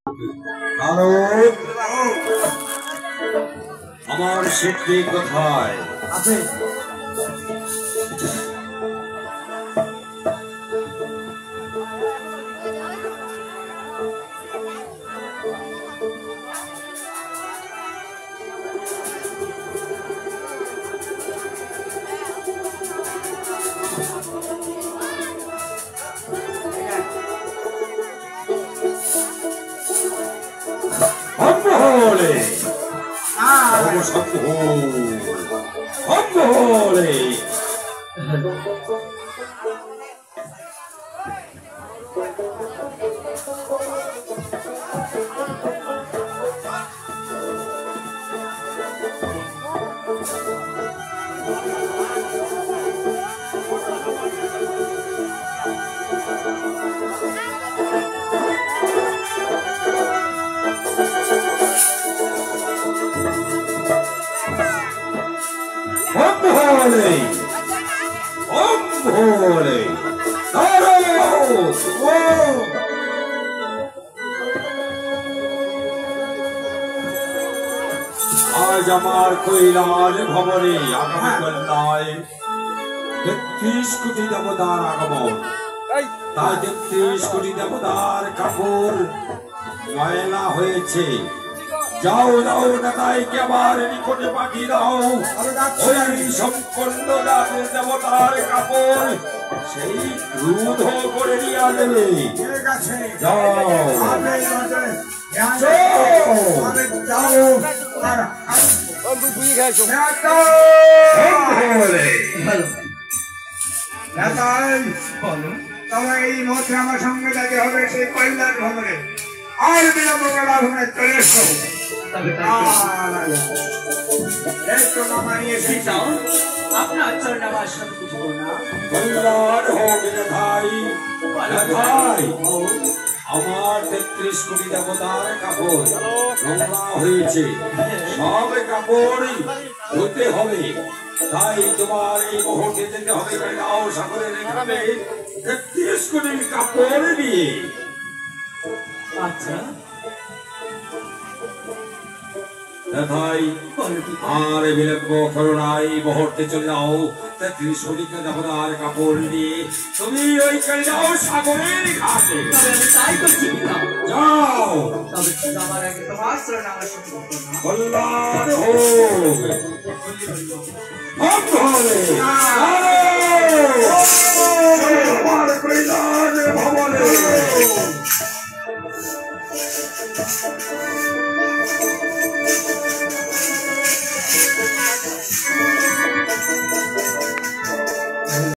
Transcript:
Hello, আমার শিক্ষি কোথায় আছে? আজ আমার কৈলাস ভবনে আগামীকাল ৩৩ কোটি দেবতার আগমন। তাই ৩৩ কোটি দেবতার কাপড় ময়লা হয়েছে। যাও যাও নেতাইকে আমার নিকটে পাঠিয়ে দাও। ওই সম্পন্ন দেবতার কাপড় সেই রুদ্ধ করে নিয়ে আসবে। যাও তবে এই মধ্যে আমার সঙ্গে যেতে হবে সেই কল্যাণ ভবনে। আর বিলম্ব করা ভবনে চলে এসো। আপনার চরণ আমার সব কিছু না আমার ৩৩ কোটি দেবতার কাপড় নোংরা হয়েছে। সব কাপড় ধুতে হবে। তাই তোমার এই মুহূর্তে যেতে হবে গাও সাগরের গ্রামে ৩৩ কোটি কাপড় নিয়ে। আচ্ছা ভাই আর বিলম্ব করো নাই, মুহূর্তে চলে যাও ৩৩ কোটি দেবতার কাপড় নিয়ে তুমি ওই যাও সাগরের ঘাটে। তাই করছি যাও। তবে আমার আগে তোমার চরণ আমার সব কল্যাণ হোক। আমার কৈলাস ভবনে